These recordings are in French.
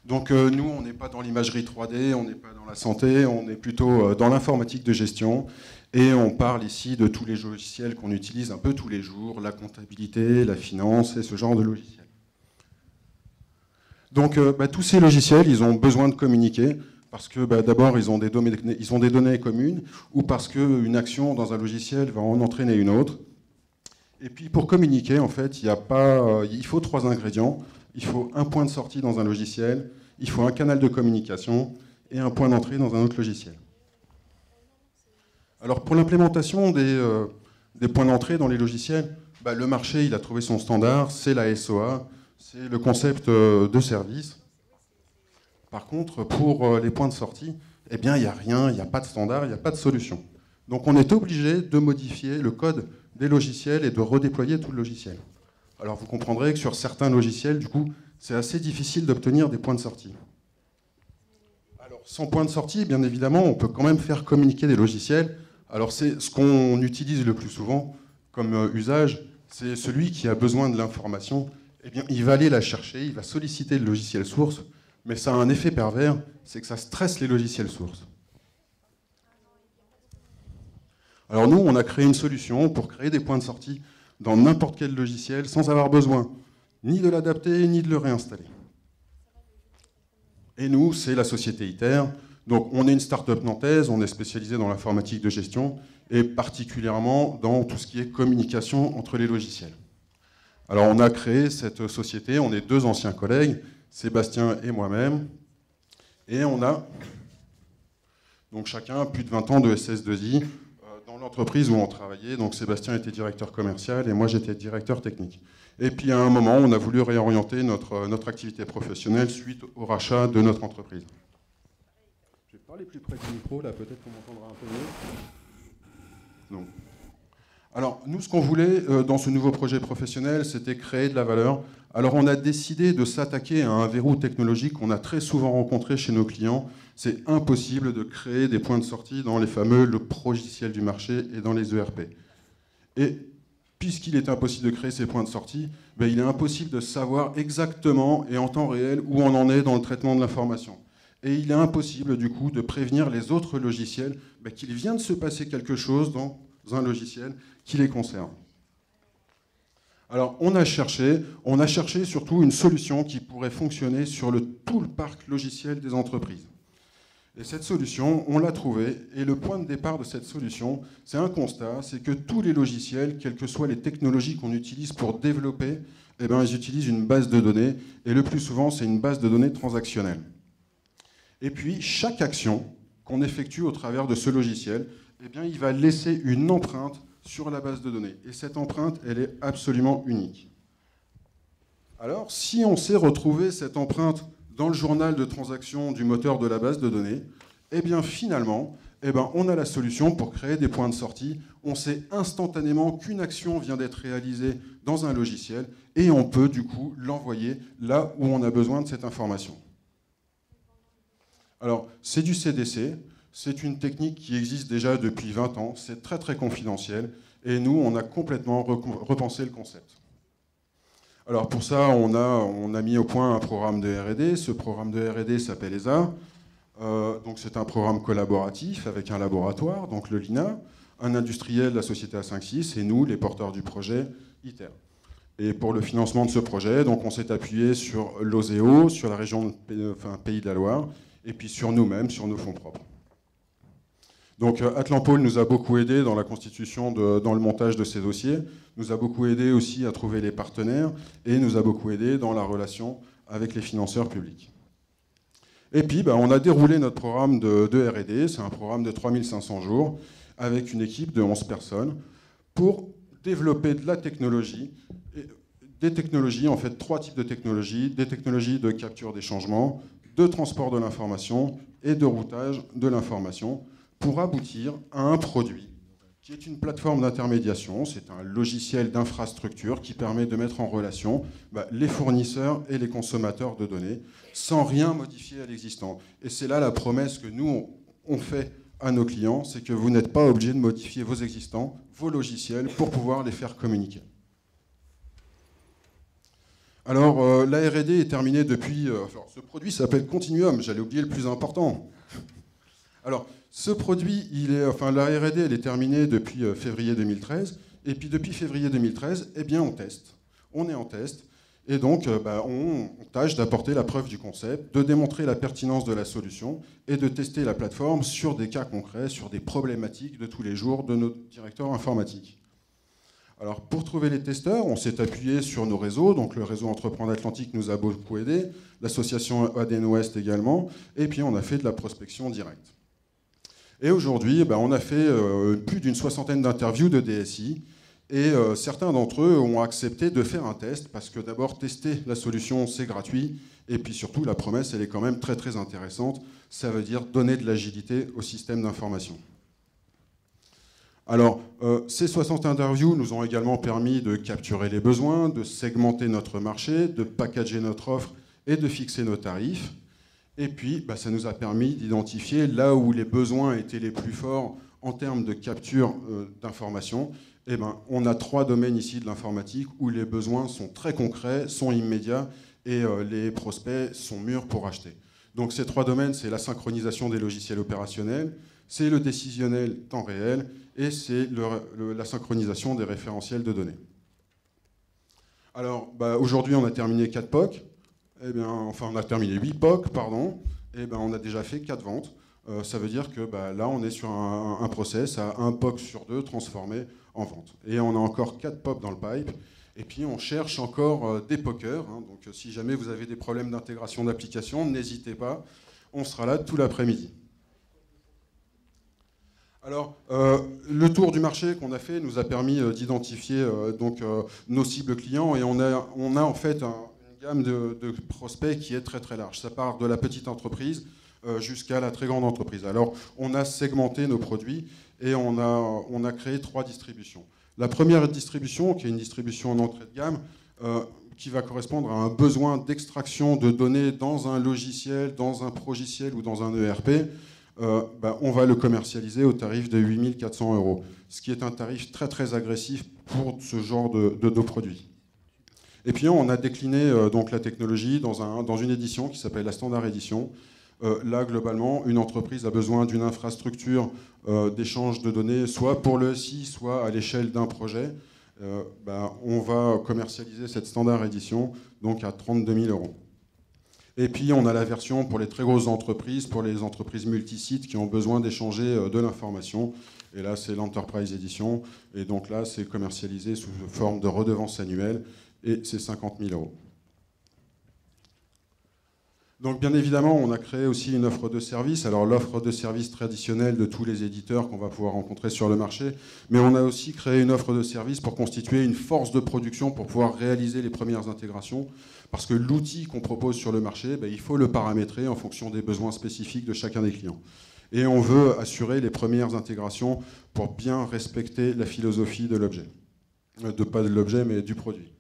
Donc nous, on n'est pas dans l'imagerie 3D, on n'est pas dans la santé, on est plutôt dans l'informatique de gestion. Et on parle ici de tous les logiciels qu'on utilise un peu tous les jours, la comptabilité, la finance et ce genre de logiciels. Donc tous ces logiciels, ils ont besoin de communiquer parce que d'abord, ils ont des données communes ou parce qu'une action dans un logiciel va en entraîner une autre. Et puis pour communiquer, en fait, il faut 3 ingrédients. Il faut un point de sortie dans un logiciel, il faut un canal de communication et un point d'entrée dans un autre logiciel. Alors pour l'implémentation des points d'entrée dans les logiciels, le marché il a trouvé son standard, c'est la SOA, c'est le concept de service. Par contre, pour les points de sortie, eh bien, il n'y a rien, il n'y a pas de standard, il n'y a pas de solution. Donc on est obligé de modifier le code des logiciels et de redéployer tout le logiciel. Alors vous comprendrez que sur certains logiciels, du coup, c'est assez difficile d'obtenir des points de sortie. Alors sans point de sortie, bien évidemment, on peut quand même faire communiquer des logiciels. Alors c'est ce qu'on utilise le plus souvent comme usage, c'est celui qui a besoin de l'information, eh bien, il va aller la chercher, il va solliciter le logiciel source, mais ça a un effet pervers, c'est que ça stresse les logiciels sources. Alors nous, on a créé une solution pour créer des points de sortie dans n'importe quel logiciel sans avoir besoin ni de l'adapter ni de le réinstaller. Et nous, c'est la société ITER. Donc on est une start-up nantaise, on est spécialisé dans l'informatique de gestion et particulièrement dans tout ce qui est communication entre les logiciels. Alors on a créé cette société, on est 2 anciens collègues, Sébastien et moi-même, et on a donc chacun plus de 20 ans de SS2I dans l'entreprise où on travaillait. Donc Sébastien était directeur commercial et moi j'étais directeur technique. Et puis à un moment, on a voulu réorienter notre activité professionnelle suite au rachat de notre entreprise. Je vais parler plus près du micro, là peut-être qu'on m'entendra un peu mieux. Donc. Alors nous, ce qu'on voulait dans ce nouveau projet professionnel, c'était créer de la valeur. Alors on a décidé de s'attaquer à un verrou technologique qu'on a très souvent rencontré chez nos clients. C'est impossible de créer des points de sortie dans les fameux logiciels du marché et dans les ERP. Et puisqu'il est impossible de créer ces points de sortie, il est impossible de savoir exactement et en temps réel où on en est dans le traitement de l'information. Et il est impossible du coup de prévenir les autres logiciels qu'il vient de se passer quelque chose dans un logiciel qui les concerne. Alors on a cherché surtout une solution qui pourrait fonctionner sur tout le parc logiciel des entreprises. Et cette solution, on l'a trouvée, et le point de départ de cette solution, c'est un constat, c'est que tous les logiciels, quelles que soient les technologies qu'on utilise pour développer, ils utilisent une base de données, et le plus souvent, c'est une base de données transactionnelle. Et puis, chaque action qu'on effectue au travers de ce logiciel, il va laisser une empreinte sur la base de données. Et cette empreinte, elle est absolument unique. Alors, si on sait retrouver cette empreinte dans le journal de transaction du moteur de la base de données, finalement, on a la solution pour créer des points de sortie. On sait instantanément qu'une action vient d'être réalisée dans un logiciel et on peut du coup l'envoyer là où on a besoin de cette information. Alors, c'est du CDC, c'est une technique qui existe déjà depuis 20 ans, c'est très très confidentiel et nous, on a complètement repensé le concept. Alors pour ça, on a mis au point un programme de R&D. Ce programme de R&D s'appelle ESA. Donc c'est un programme collaboratif avec un laboratoire, donc le LINA, un industriel de la société A56 et nous, les porteurs du projet ITER. Et pour le financement de ce projet, donc on s'est appuyé sur l'OSEO, sur la région Pays de la Loire, et puis sur nous-mêmes, sur nos fonds propres. Donc Atlampol nous a beaucoup aidé dans la constitution, dans le montage de ces dossiers, nous a beaucoup aidé aussi à trouver les partenaires et nous a beaucoup aidé dans la relation avec les financeurs publics. Et puis on a déroulé notre programme de R&D, c'est un programme de 3500 jours avec une équipe de 11 personnes pour développer de la technologie, des technologies, en fait 3 types de technologies, des technologies de capture des changements, de transport de l'information et de routage de l'information, pour aboutir à un produit qui est une plateforme d'intermédiation. C'est un logiciel d'infrastructure qui permet de mettre en relation les fournisseurs et les consommateurs de données sans rien modifier à l'existant. Et c'est là la promesse que nous, on fait à nos clients, c'est que vous n'êtes pas obligé de modifier vos existants, vos logiciels, pour pouvoir les faire communiquer. Alors, la R&D est terminée depuis... alors, ce produit s'appelle Continuum, j'allais oublier le plus important. Alors, ce produit, la R&D, elle est terminée depuis février 2013. Et puis, depuis février 2013, eh bien, on teste. On est en test. Et donc, on tâche d'apporter la preuve du concept, de démontrer la pertinence de la solution et de tester la plateforme sur des cas concrets, sur des problématiques de tous les jours de nos directeurs informatiques. Alors, pour trouver les testeurs, on s'est appuyé sur nos réseaux. Donc, le réseau Entreprendre Atlantique nous a beaucoup aidé, l'association ADN Ouest également, et puis on a fait de la prospection directe. Et aujourd'hui, on a fait plus d'une soixantaine d'interviews de DSI, et certains d'entre eux ont accepté de faire un test, parce que d'abord, tester la solution, c'est gratuit, et puis surtout, la promesse, elle est quand même très très intéressante. Ça veut dire donner de l'agilité au système d'information. Alors, ces 60 interviews nous ont également permis de capturer les besoins, de segmenter notre marché, de packager notre offre et de fixer nos tarifs. Et puis, ça nous a permis d'identifier là où les besoins étaient les plus forts en termes de capture d'informations. On a 3 domaines ici de l'informatique où les besoins sont très concrets, sont immédiats et les prospects sont mûrs pour acheter. Donc ces 3 domaines, c'est la synchronisation des logiciels opérationnels, c'est le décisionnel temps réel et c'est la synchronisation des référentiels de données. Alors aujourd'hui, on a terminé 4 POC. On a terminé 8 POC, pardon. On a déjà fait 4 ventes. Ça veut dire que là, on est sur un process à 1 POC sur 2 transformé en vente. Et on a encore 4 POC dans le pipe. Et puis, on cherche encore des POCers. Donc, si jamais vous avez des problèmes d'intégration d'applications, n'hésitez pas. On sera là tout l'après-midi. Alors, le tour du marché qu'on a fait nous a permis d'identifier nos cibles clients. Et on a en fait une gamme de prospects qui est très très large. Ça part de la petite entreprise jusqu'à la très grande entreprise. Alors, on a segmenté nos produits et on a créé 3 distributions. La première distribution, qui est une distribution en entrée de gamme, qui va correspondre à un besoin d'extraction de données dans un logiciel, dans un progiciel ou dans un ERP, on va le commercialiser au tarif de 8 400 €, ce qui est un tarif très très agressif pour ce genre de produits. Et puis on a décliné donc la technologie dans une édition qui s'appelle la Standard Edition. Là, globalement, une entreprise a besoin d'une infrastructure d'échange de données, soit pour le SI, soit à l'échelle d'un projet. On va commercialiser cette Standard Edition donc à 32 000 €. Et puis, on a la version pour les très grosses entreprises, pour les entreprises multisites qui ont besoin d'échanger de l'information. Et là, c'est l'Enterprise Edition. Et donc là, c'est commercialisé sous forme de redevance annuelle. Et c'est 50 000 €. Donc bien évidemment, on a créé aussi une offre de service. Alors l'offre de service traditionnelle de tous les éditeurs qu'on va pouvoir rencontrer sur le marché, mais on a aussi créé une offre de service pour constituer une force de production pour pouvoir réaliser les premières intégrations. Parce que l'outil qu'on propose sur le marché, il faut le paramétrer en fonction des besoins spécifiques de chacun des clients. Et on veut assurer les premières intégrations pour bien respecter la philosophie de l'objet. Pas de l'objet, mais du produit.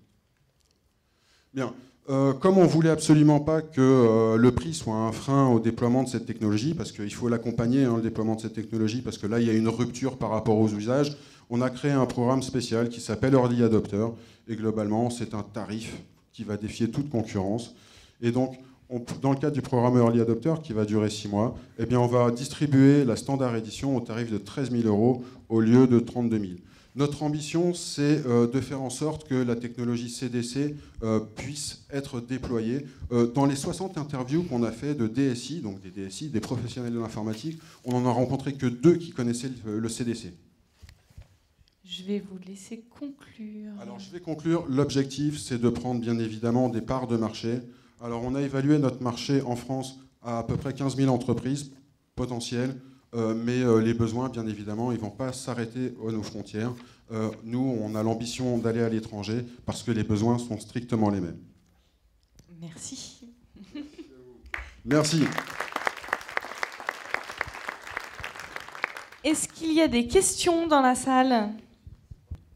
Bien. Comme on ne voulait absolument pas que le prix soit un frein au déploiement de cette technologie, parce qu'il faut l'accompagner, le déploiement de cette technologie, parce que là, il y a une rupture par rapport aux usages, on a créé un programme spécial qui s'appelle Early Adopter, et globalement, c'est un tarif qui va défier toute concurrence. Et donc, dans le cadre du programme Early Adopter, qui va durer 6 mois, on va distribuer la Standard Edition au tarif de 13 000 € au lieu de 32 000 €. Notre ambition, c'est de faire en sorte que la technologie CDC puisse être déployée. Dans les 60 interviews qu'on a fait de DSI, donc des DSI, des professionnels de l'informatique, on n'en a rencontré que 2 qui connaissaient le CDC. Je vais vous laisser conclure. Alors, je vais conclure. L'objectif, c'est de prendre bien évidemment des parts de marché. Alors, on a évalué notre marché en France à peu près 15 000 entreprises potentielles. Mais les besoins, bien évidemment, ils ne vont pas s'arrêter à nos frontières. Nous, on a l'ambition d'aller à l'étranger parce que les besoins sont strictement les mêmes. Merci. Merci. Est-ce qu'il y a des questions dans la salle?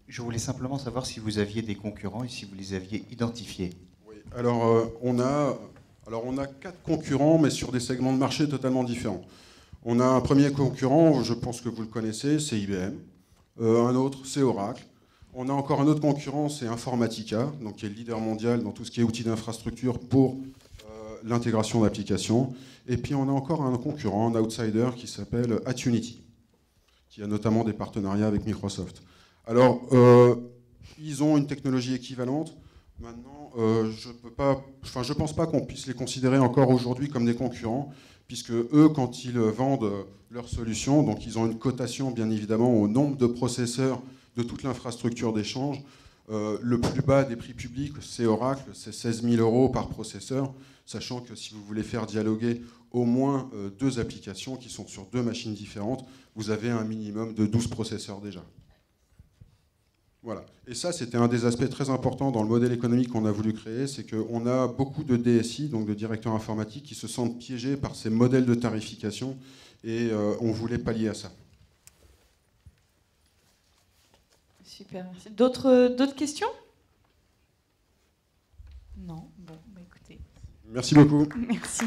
Je voulais simplement savoir si vous aviez des concurrents et si vous les aviez identifiés. Oui. Alors, on a 4 concurrents, mais sur des segments de marché totalement différents. On a un premier concurrent, je pense que vous le connaissez, c'est IBM. Un autre, c'est Oracle. On a encore un autre concurrent, c'est Informatica, donc qui est le leader mondial dans tout ce qui est outils d'infrastructure pour l'intégration d'applications. Et puis on a encore un concurrent, un outsider, qui s'appelle Attunity, qui a notamment des partenariats avec Microsoft. Alors, ils ont une technologie équivalente. Maintenant, je ne pense pas qu'on puisse les considérer encore aujourd'hui comme des concurrents, puisque eux, quand ils vendent leurs solutions, donc ils ont une cotation, bien évidemment, au nombre de processeurs de toute l'infrastructure d'échange. Le plus bas des prix publics, c'est Oracle, c'est 16 000 € par processeur, sachant que si vous voulez faire dialoguer au moins 2 applications qui sont sur 2 machines différentes, vous avez un minimum de 12 processeurs déjà. Voilà. Et ça, c'était un des aspects très importants dans le modèle économique qu'on a voulu créer, c'est qu'on a beaucoup de DSI, donc de directeurs informatiques, qui se sentent piégés par ces modèles de tarification, et on voulait pallier à ça. Super, merci. D'autres questions? Non? Bon, bah écoutez. Merci beaucoup. Merci.